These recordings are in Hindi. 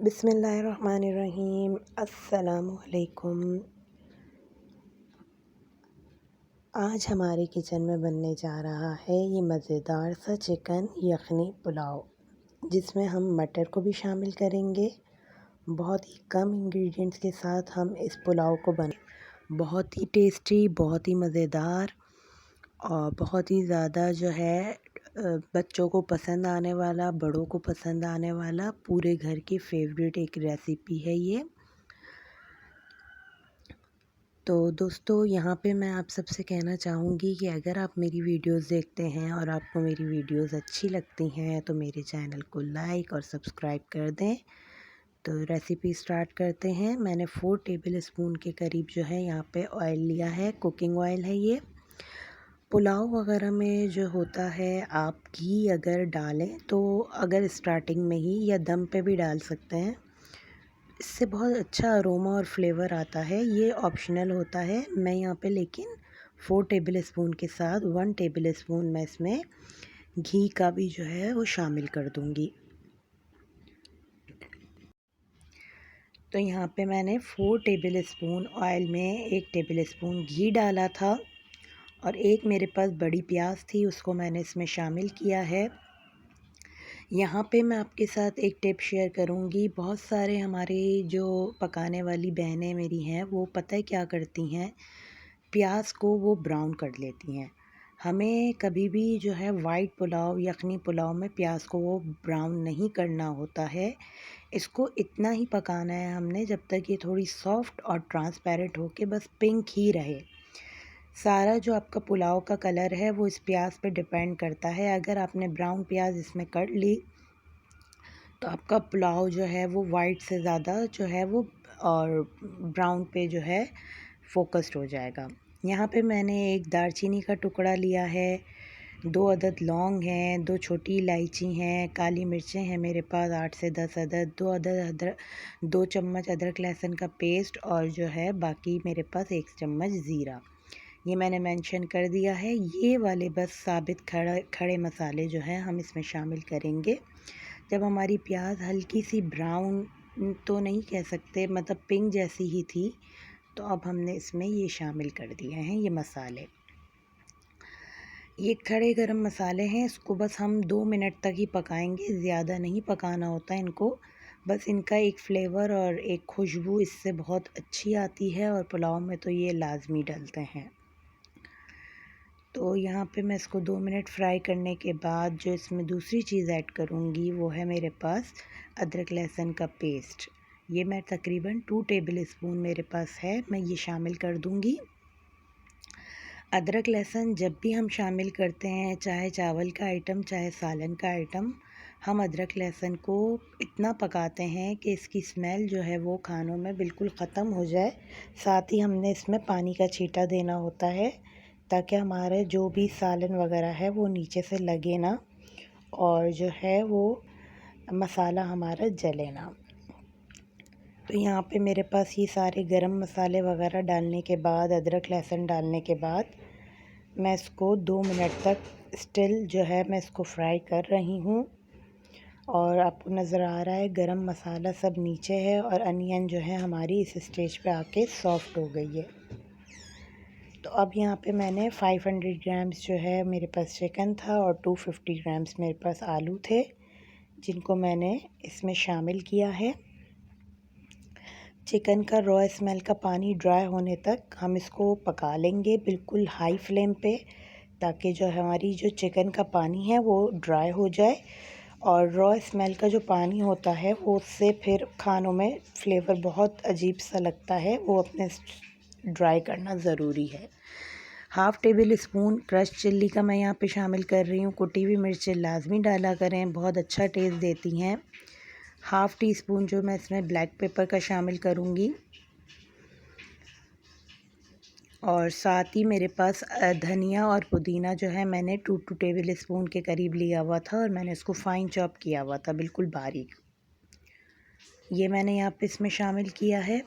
बिस्मिल्लाहिर्रहमानिर्रहीम। अस्सलामुअलैकुम। आज हमारे किचन में बनने जा रहा है ये मज़ेदार सा चिकन यखनी पुलाव, जिसमें हम मटर को भी शामिल करेंगे। बहुत ही कम इंग्रेडिएंट्स के साथ हम इस पुलाव को बहुत ही टेस्टी, बहुत ही मज़ेदार और बहुत ही ज़्यादा जो है बच्चों को पसंद आने वाला, बड़ों को पसंद आने वाला, पूरे घर की फेवरेट एक रेसिपी है ये। तो दोस्तों, यहाँ पे मैं आप सबसे कहना चाहूँगी कि अगर आप मेरी वीडियोस देखते हैं और आपको मेरी वीडियोस अच्छी लगती हैं तो मेरे चैनल को लाइक और सब्सक्राइब कर दें। तो रेसिपी स्टार्ट करते हैं। मैंने 4 टेबल स्पून के करीब जो है यहाँ पे ऑयल लिया है, कुकिंग ऑयल है ये। पुलाव वगैरह में जो होता है, आप घी अगर डालें तो अगर स्टार्टिंग में ही या दम पे भी डाल सकते हैं, इससे बहुत अच्छा अरोमा और फ्लेवर आता है। ये ऑप्शनल होता है। मैं यहाँ पे लेकिन 4 टेबल स्पून के साथ 1 टेबल स्पून मैं इसमें घी का भी जो है वो शामिल कर दूँगी। तो यहाँ पे मैंने 4 टेबल स्पून ऑयल में 1 टेबल स्पून घी डाला था और एक मेरे पास बड़ी प्याज थी, उसको मैंने इसमें शामिल किया है। यहाँ पे मैं आपके साथ एक टिप शेयर करूँगी। बहुत सारे हमारे जो पकाने वाली बहनें मेरी हैं, वो पता है क्या करती हैं, प्याज को वो ब्राउन कर लेती हैं। हमें कभी भी जो है वाइट पुलाव, यखनी पुलाव में प्याज को वो ब्राउन नहीं करना होता है। इसको इतना ही पकाना है हमने जब तक ये थोड़ी सॉफ्ट और ट्रांसपेरेंट हो के बस पिंक ही रहे। सारा जो आपका पुलाव का कलर है वो इस प्याज पे डिपेंड करता है। अगर आपने ब्राउन प्याज इसमें कर ली तो आपका पुलाव जो है वो वाइट से ज़्यादा जो है वो और ब्राउन पे जो है फोकस्ड हो जाएगा। यहाँ पे मैंने एक दालचीनी का टुकड़ा लिया है, 2 अदद लौंग हैं, 2 छोटी इलायची हैं, काली मिर्चें हैं मेरे पास 8 से 10 अदद, 2 अदद अदरक, 2 चम्मच अदरक लहसुन का पेस्ट और जो है बाकी मेरे पास 1 चम्मच ज़ीरा। ये मैंने मेंशन कर दिया है। ये वाले बस साबित खड़े मसाले जो हैं हम इसमें शामिल करेंगे। जब हमारी प्याज हल्की सी ब्राउन तो नहीं कह सकते, मतलब पिंक जैसी ही थी, तो अब हमने इसमें ये शामिल कर दिए हैं ये मसाले। ये खड़े गरम मसाले हैं, इसको बस हम 2 मिनट तक ही पकाएंगे, ज़्यादा नहीं पकाना होता इनको। बस इनका एक फ्लेवर और एक खुशबू इससे बहुत अच्छी आती है और पुलाव में तो ये लाजमी डलते हैं। तो यहाँ पे मैं इसको 2 मिनट फ्राई करने के बाद जो इसमें दूसरी चीज़ ऐड करूँगी वो है मेरे पास अदरक लहसुन का पेस्ट। ये मैं तकरीबन 2 टेबल स्पून मेरे पास है, मैं ये शामिल कर दूँगी। अदरक लहसुन जब भी हम शामिल करते हैं, चाहे चावल का आइटम चाहे सालन का आइटम, हम अदरक लहसुन को इतना पकाते हैं कि इसकी स्मेल जो है वो खानों में बिल्कुल ख़त्म हो जाए। साथ ही हमने इसमें पानी का छींटा देना होता है ताकि हमारे जो भी सालन वगैरह है वो नीचे से लगे ना और जो है वो मसाला हमारा जले ना। तो यहाँ पे मेरे पास ये सारे गरम मसाले वगैरह डालने के बाद, अदरक लहसुन डालने के बाद मैं इसको 2 मिनट तक स्टिल जो है मैं इसको फ्राई कर रही हूँ। और आपको नज़र आ रहा है गरम मसाला सब नीचे है और अनियन जो है हमारी इस स्टेज पे आके सॉफ्ट हो गई है। तो अब यहाँ पे मैंने 500 ग्राम्स जो है मेरे पास चिकन था और 250 ग्राम्स मेरे पास आलू थे, जिनको मैंने इसमें शामिल किया है। चिकन का रॉ स्मेल का पानी ड्राई होने तक हम इसको पका लेंगे बिल्कुल हाई फ्लेम पे, ताकि जो हमारी जो चिकन का पानी है वो ड्राई हो जाए और रॉ स्मेल का जो पानी होता है वो उससे फिर खानों में फ्लेवर बहुत अजीब सा लगता है, वो अपने ड्राई करना ज़रूरी है। Half table spoon crush chilli का मैं यहाँ पे शामिल कर रही हूँ। कुटी हुई मिर्चें लाजमी डाला करें, बहुत अच्छा टेस्ट देती हैं। हाफ़ टी स्पून जो मैं इसमें ब्लैक पेपर का शामिल करूँगी और साथ ही मेरे पास धनिया और पुदीना जो है मैंने 2 टेबल स्पून के करीब लिया हुआ था और मैंने इसको फ़ाइन चॉप किया हुआ था बिल्कुल बारीक। ये मैंने यहाँ पे इसमें शामिल किया है।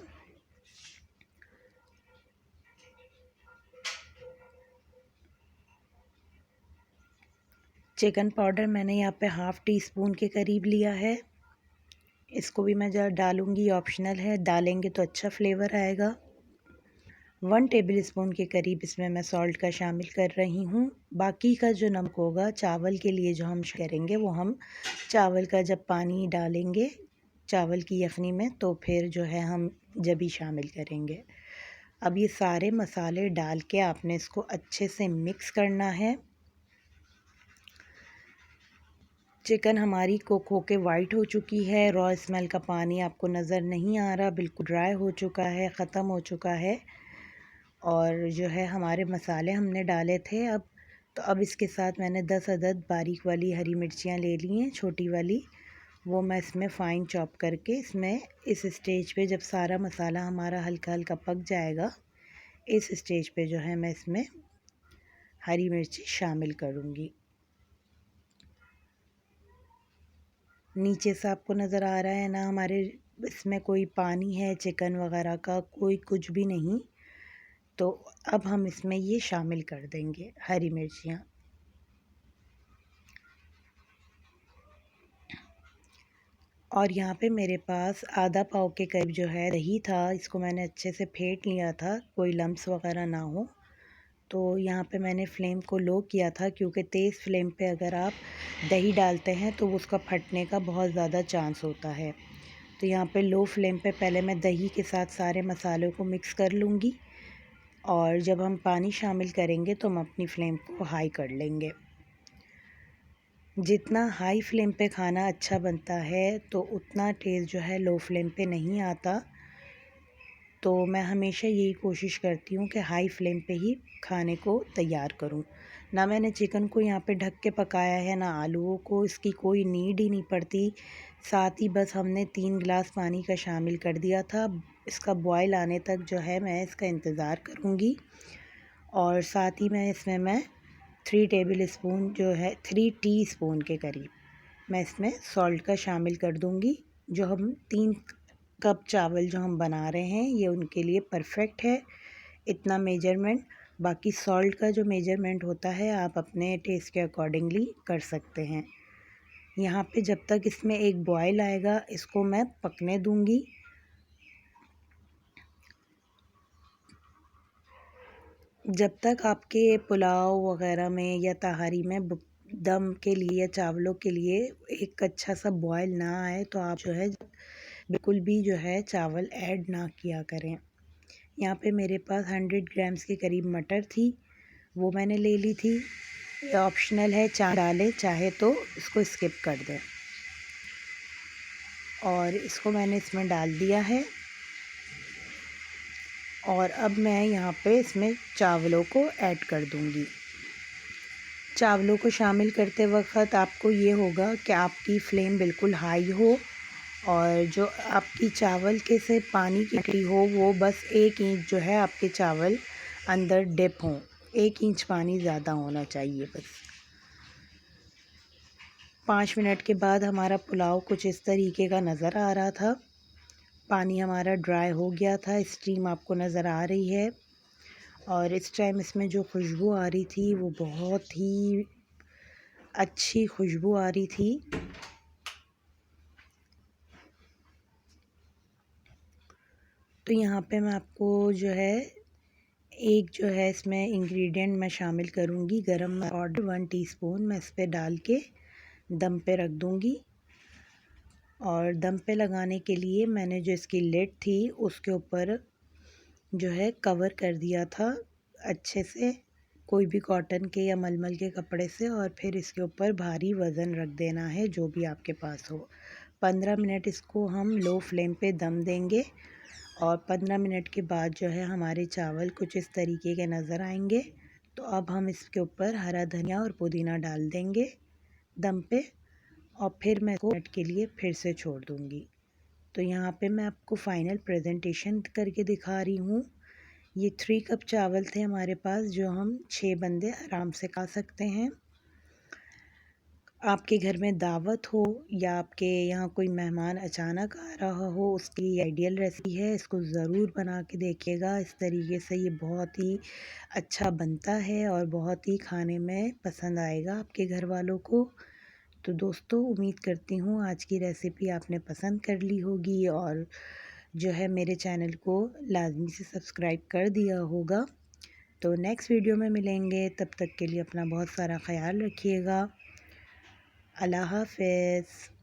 चिकन पाउडर मैंने यहाँ पे हाफ़ टी स्पून के करीब लिया है। इसको भी मैं डालूँगी, ऑप्शनल है, डालेंगे तो अच्छा फ्लेवर आएगा। 1 टेबल स्पून के करीब इसमें मैं सॉल्ट का शामिल कर रही हूँ। बाकी का जो नमक होगा चावल के लिए जो हम करेंगे वो हम चावल का जब पानी डालेंगे चावल की यखनी में तो फिर जो है हम जब ही शामिल करेंगे। अब ये सारे मसाले डाल के आपने इसको अच्छे से मिक्स करना है। चिकन हमारी कुक होके वाइट हो चुकी है, रॉ स्मेल का पानी आपको नज़र नहीं आ रहा, बिल्कुल ड्राई हो चुका है, ख़त्म हो चुका है। और जो है हमारे मसाले हमने डाले थे अब इसके साथ मैंने 10 अदद बारीक वाली हरी मिर्चियाँ ले ली हैं, छोटी वाली, वो मैं इसमें फ़ाइन चॉप करके इसमें इस स्टेज पे जब सारा मसाला हमारा हल्का हल्का पक जाएगा, इस स्टेज पे जो है मैं इसमें हरी मिर्ची शामिल करूँगी। नीचे से आपको नज़र आ रहा है ना हमारे इसमें कोई पानी है चिकन वगैरह का, कोई कुछ भी नहीं। तो अब हम इसमें ये शामिल कर देंगे हरी मिर्चियाँ। और यहाँ पे मेरे पास आधा पाव के करीब जो है दही था, इसको मैंने अच्छे से फेंट लिया था, कोई लम्स वगैरह ना हो। तो यहाँ पे मैंने फ्लेम को लो किया था क्योंकि तेज़ फ्लेम पे अगर आप दही डालते हैं तो उसका फटने का बहुत ज़्यादा चांस होता है। तो यहाँ पे लो फ्लेम पे पहले मैं दही के साथ सारे मसालों को मिक्स कर लूँगी और जब हम पानी शामिल करेंगे तो हम अपनी फ्लेम को हाई कर लेंगे। जितना हाई फ्लेम पे खाना अच्छा बनता है तो उतना टेस्ट जो है लो फ्लेम पे नहीं आता। तो मैं हमेशा यही कोशिश करती हूँ कि हाई फ्लेम पे ही खाने को तैयार करूँ। ना मैंने चिकन को यहाँ पे ढक के पकाया है ना आलूओं को, इसकी कोई नीड ही नहीं पड़ती। साथ ही बस हमने 3 गिलास पानी का शामिल कर दिया था। इसका बॉयल आने तक जो है मैं इसका इंतज़ार करूँगी। और साथ ही मैं इसमें 3 टेबल स्पून जो है 3 टीस्पून के करीब मैं इसमें सॉल्ट का शामिल कर दूँगी। जो हम 3 कप चावल जो हम बना रहे हैं ये उनके लिए परफेक्ट है इतना मेजरमेंट। बाकी सॉल्ट का जो मेजरमेंट होता है आप अपने टेस्ट के अकॉर्डिंगली कर सकते हैं। यहाँ पे जब तक इसमें एक बॉयल आएगा इसको मैं पकने दूँगी। जब तक आपके पुलाव वगैरह में या तहारी में दम के लिए या चावलों के लिए एक अच्छा सा बॉयल ना आए तो आप जो है बिल्कुल भी जो है चावल ऐड ना किया करें। यहाँ पे मेरे पास 100 ग्राम्स के करीब मटर थी, वो मैंने ले ली थी। ये ऑप्शनल है, डालें चाहे तो इसको स्किप कर दें। और इसको मैंने इसमें डाल दिया है। और अब मैं यहाँ पे इसमें चावलों को ऐड कर दूँगी। चावलों को शामिल करते वक्त आपको ये होगा कि आपकी फ्लेम बिल्कुल हाई हो और जो आपकी चावल के से पानी की हो वो बस 1 इंच जो है आपके चावल अंदर डिप हों, 1 इंच पानी ज़्यादा होना चाहिए बस। 5 मिनट के बाद हमारा पुलाव कुछ इस तरीके का नज़र आ रहा था। पानी हमारा ड्राई हो गया था, स्टीम आपको नज़र आ रही है। और इस टाइम इसमें जो खुशबू आ रही थी वो बहुत ही अच्छी खुशबू आ रही थी। तो यहाँ पे मैं आपको जो है एक जो है इसमें इंग्रेडिएंट मैं शामिल करूँगी, गरम पाउडर 1 टीस्पून मैं इस पे डाल के दम पे रख दूँगी। और दम पे लगाने के लिए मैंने जो इसकी लिड थी उसके ऊपर जो है कवर कर दिया था अच्छे से, कोई भी कॉटन के या मलमल के कपड़े से, और फिर इसके ऊपर भारी वज़न रख देना है जो भी आपके पास हो। 15 मिनट इसको हम लो फ्लेम पे दम देंगे और 15 मिनट के बाद जो है हमारे चावल कुछ इस तरीके के नज़र आएंगे। तो अब हम इसके ऊपर हरा धनिया और पुदीना डाल देंगे दम पे और फिर मैं इसको मिनट के लिए फिर से छोड़ दूँगी। तो यहाँ पे मैं आपको फ़ाइनल प्रेजेंटेशन करके दिखा रही हूँ। ये 3 कप चावल थे हमारे पास जो हम 6 बंदे आराम से खा सकते हैं। आपके घर में दावत हो या आपके यहाँ कोई मेहमान अचानक आ रहा हो उसकी आइडियल रेसिपी है, इसको ज़रूर बना के देखिएगा। इस तरीके से ये बहुत ही अच्छा बनता है और बहुत ही खाने में पसंद आएगा आपके घर वालों को। तो दोस्तों उम्मीद करती हूँ आज की रेसिपी आपने पसंद कर ली होगी और जो है मेरे चैनल को लाजमी से सब्सक्राइब कर दिया होगा। तो नेक्स्ट वीडियो में मिलेंगे, तब तक के लिए अपना बहुत सारा ख्याल रखिएगा। अल्लाह हाफ़िज़।